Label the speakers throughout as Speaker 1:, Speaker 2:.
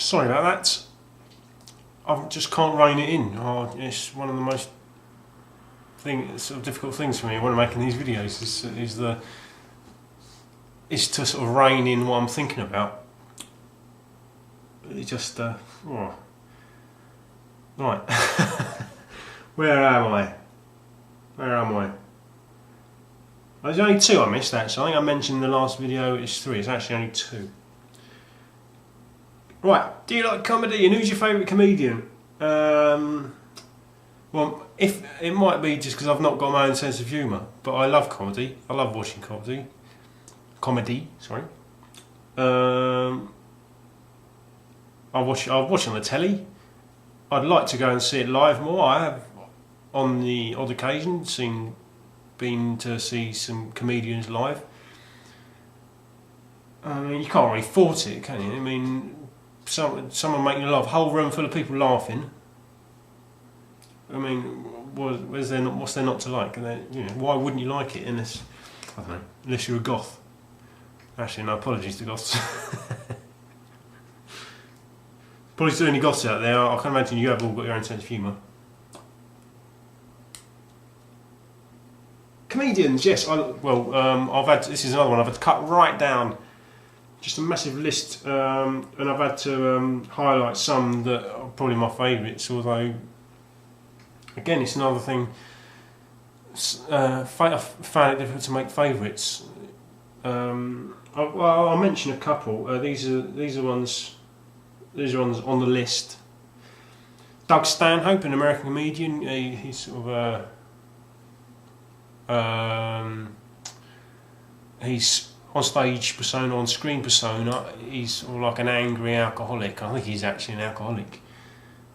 Speaker 1: Sorry about that. I just can't rein it in. It's one of the most sort of difficult things for me when I'm making these videos is to sort of rein in what I'm thinking about. It just right. Where am I? There's only 2 I missed actually. I think I mentioned in the last video it's 3. It's actually only 2. Right, do you like comedy and who's your favourite comedian? Well, if it might be just because I've not got my own sense of humour, but I love comedy. I love watching comedy. Sorry. I watch on the telly. I'd like to go and see it live more. I have, on the odd occasion, been to see some comedians live. I mean, you can't really fault it, can you? I mean, someone making you laugh, a whole room full of people laughing. I mean, what's there not to like? And why wouldn't you like it? I don't know, unless you're a goth. Actually, no, apologies to goths. Apologies to any goths out there. I can imagine you have all got your own sense of humour. Comedians, yes. I've had. This is another one. I've had to cut right down. Just a massive list, and I've had to highlight some that are probably my favourites. Although, again, it's another thing. I found it difficult to make favourites. I'll mention a couple. These are ones on the list. Doug Stanhope, an American comedian. He's sort of he's on stage persona, on screen persona. He's sort of like an angry alcoholic. I think he's actually an alcoholic.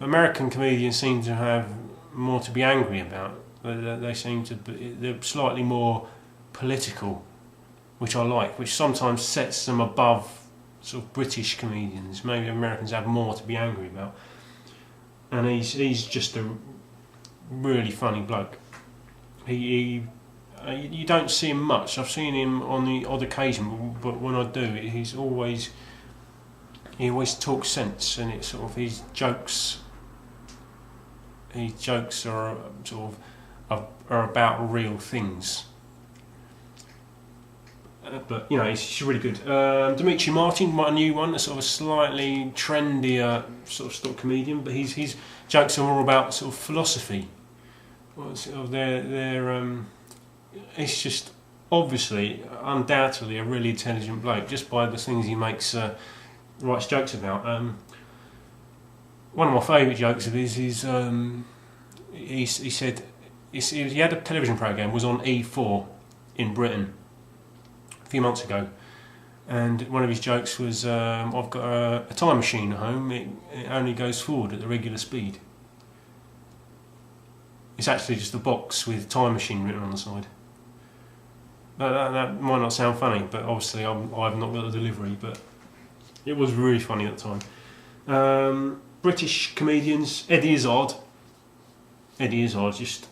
Speaker 1: American comedians seem to have more to be angry about. They seem to be, they're slightly more political, which I like, which sometimes sets them above sort of British comedians. Maybe Americans have more to be angry about. And he's just a really funny bloke. You don't see him much. I've seen him on the odd occasion, but when I do, he always talks sense, and it's sort of his jokes. His jokes are sort of are about real things. But he's really good. Demetri Martin, a new one, a sort of a slightly trendier sort of stock comedian, but his jokes are more about sort of philosophy. It's just obviously, undoubtedly, a really intelligent bloke just by the things he writes jokes about. One of my favourite jokes of his is he said he had a television programme, was on E4 in Britain a few months ago, and one of his jokes was, I've got a time machine at home, it only goes forward at the regular speed. It's actually just a box with time machine written on the side. That might not sound funny, but obviously I've not got the delivery, but it was really funny at the time. British comedians, Eddie Izzard, just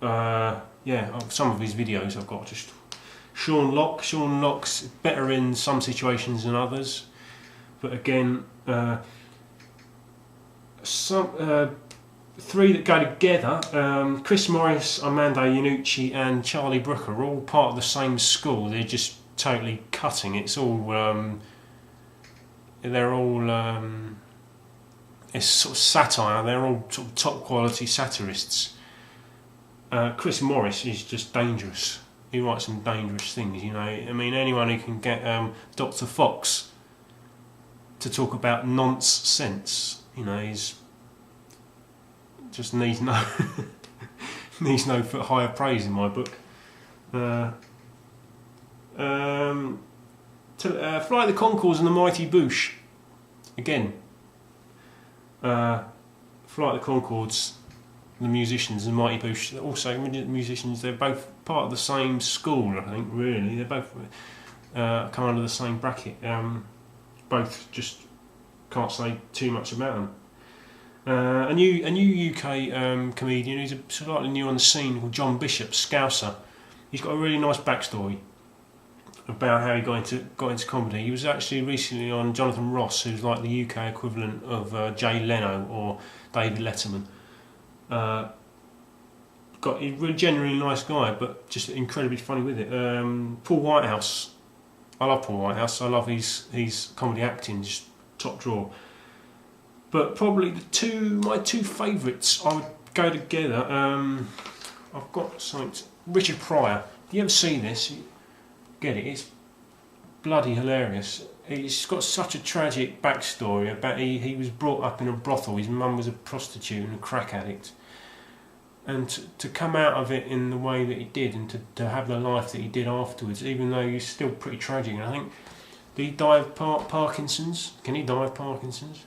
Speaker 1: some of his videos I've got. Just Sean Locke's better in some situations than others, but again, three that go together. Chris Morris, Armando Iannucci and Charlie Brooker are all part of the same school. They're just totally cutting. It's all it's sort of satire. They're all sort of top quality satirists. Chris Morris is just dangerous. He writes some dangerous things, I mean, anyone who can get Dr. Fox to talk about nonsense, he's just needs no higher praise in my book. Flight of the Conchords and the Mighty Boosh. Again, Flight of the Conchords, the musicians, and Mighty Boosh, also musicians. They're both part of the same school, I think. Really, they're both come under the same bracket. Both just can't say too much about them. A new UK comedian who's slightly new on the scene called John Bishop, Scouser. He's got a really nice backstory. about how he got into comedy. He was actually recently on Jonathan Ross, who's like the UK equivalent of Jay Leno or David Letterman. He's a really genuinely nice guy, but just incredibly funny with it. Paul Whitehouse, I love Paul Whitehouse. I love his comedy acting, just top drawer. But probably my two favourites I would go together. I've got something. Richard Pryor. You ever seen this? Get it? It's bloody hilarious. He's got such a tragic backstory about he was brought up in a brothel. His mum was a prostitute and a crack addict, and to come out of it in the way that he did, and to have the life that he did afterwards, even though he's still pretty tragic. And I think, did he die of Parkinson's? Can he die of Parkinson's?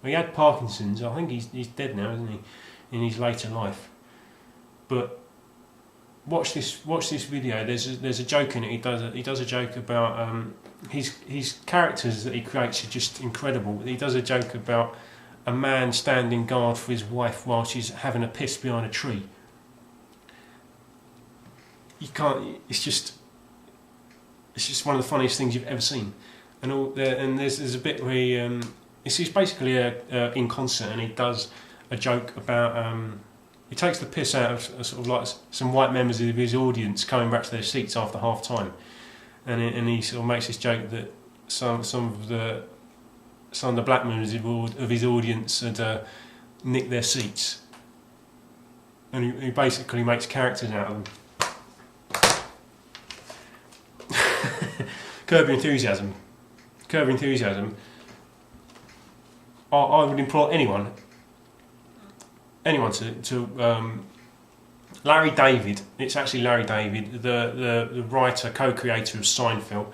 Speaker 1: Well, he had Parkinson's. I think he's dead now, isn't he? In his later life. But watch this video. There's a joke in it. He does a joke about his characters that he creates are just incredible. He does a joke about a man standing guard for his wife while she's having a piss behind a tree. You can't. It's just one of the funniest things you've ever seen. And there's a bit where he's basically in concert, and he does a joke about he takes the piss out of sort of like some white members of his audience coming back to their seats after half time, and he sort of makes this joke that some of the black members of his audience had nicked their seats, and he basically makes characters out of them. Curb Your Enthusiasm. I would implore anyone to Larry David. It's actually Larry David, the writer, co-creator of Seinfeld.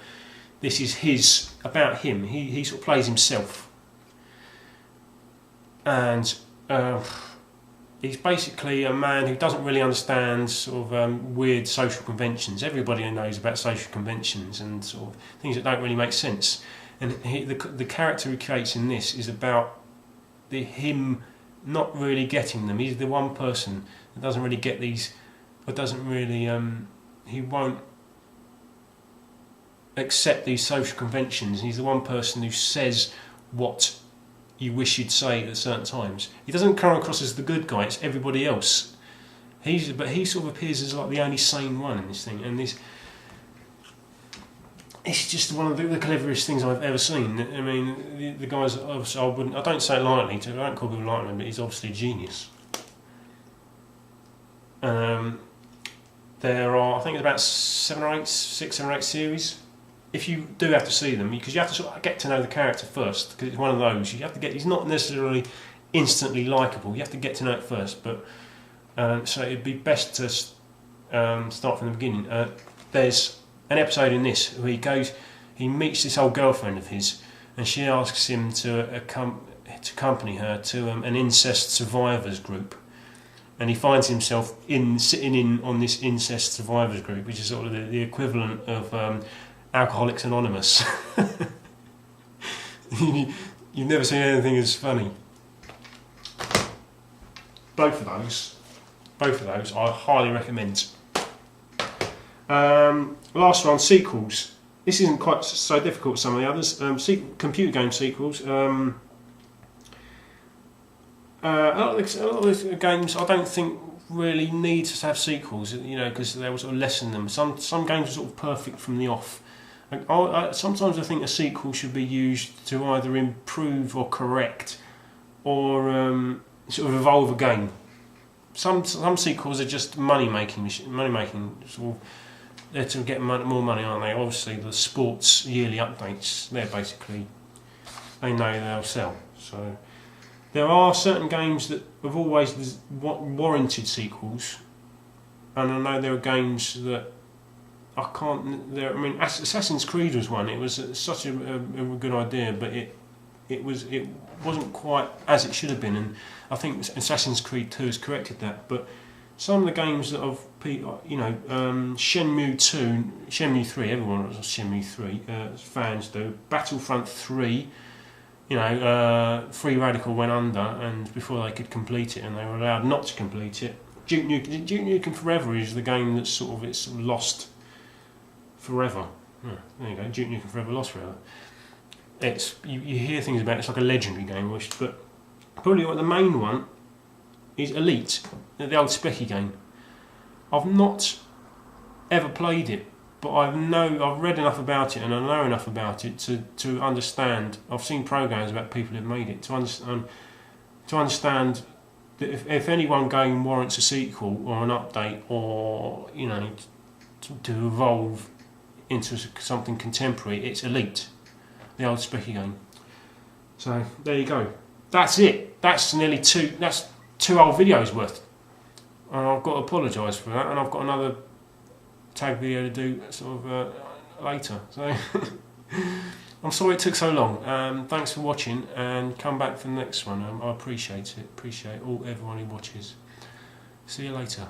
Speaker 1: This is about him. He sort of plays himself, and he's basically a man who doesn't really understand sort of weird social conventions. Everybody knows about social conventions and sort of things that don't really make sense. And the character he creates in this is about him not really getting them. He's the one person that doesn't really get these, or doesn't really, he won't accept these social conventions. He's the one person who says what you wish you'd say at certain times. He doesn't come across as the good guy, it's everybody else. But he sort of appears as like the only sane one in this thing, and it's just one of the cleverest things I've ever seen. I mean, the guy's obviously, I don't say it lightly, I don't call him lightly, but he's obviously a genius. There are, I think, about 6 or 8 series. If you do have to see them, because you have to sort of get to know the character first, because it's one of those, you have to get, he's not necessarily instantly likeable, you have to get to know it first, but so it'd be best to start from the beginning. There's an episode in this where he meets this old girlfriend of his, and she asks him to accompany her to an incest survivors group, and he finds himself sitting in on this incest survivors group, which is sort of the equivalent of Alcoholics Anonymous. You've never seen anything as funny. Both of those I highly recommend. Last one, sequels. This isn't quite so difficult as some of the others. Computer game sequels. A lot of the games I don't think really need to have sequels, because they will sort of lessen them. Some games are sort of perfect from the off. Sometimes I think a sequel should be used to either improve or correct, or sort of evolve a game. Some sequels are just money making. Sort of, they're to get more money, aren't they? Obviously, the sports yearly updates, they know they'll sell. So there are certain games that have always warranted sequels, and I know there are games that I can't. Assassin's Creed was one. It was such a good idea, but it wasn't quite as it should have been, and I think Assassin's Creed 2 has corrected that. But some of the games that have, Shenmue 2, Shenmue 3, everyone knows Shenmue 3, fans do. Battlefront 3, Free Radical went under, and before they could complete it, and they were allowed not to complete it. Duke Nukem Forever is the game that's sort of lost forever. there you go, Duke Nukem Forever Lost Forever. It's you hear things about it, it's like a legendary game, but probably the main one is Elite, the old Specky game. I've not ever played it, but I've read enough about it and I know enough about it to understand. I've seen programs about people who've made it to understand that if any one game warrants a sequel or an update, or to evolve into something contemporary, it's Elite, the old Specky game. So there you go. That's it. That's nearly two. That's 2 whole videos worth. And I've got to apologise for that, and I've got another tag video to do sort of later. So I'm sorry it took so long. Thanks for watching, and come back for the next one. I appreciate it. Appreciate everyone who watches. See you later.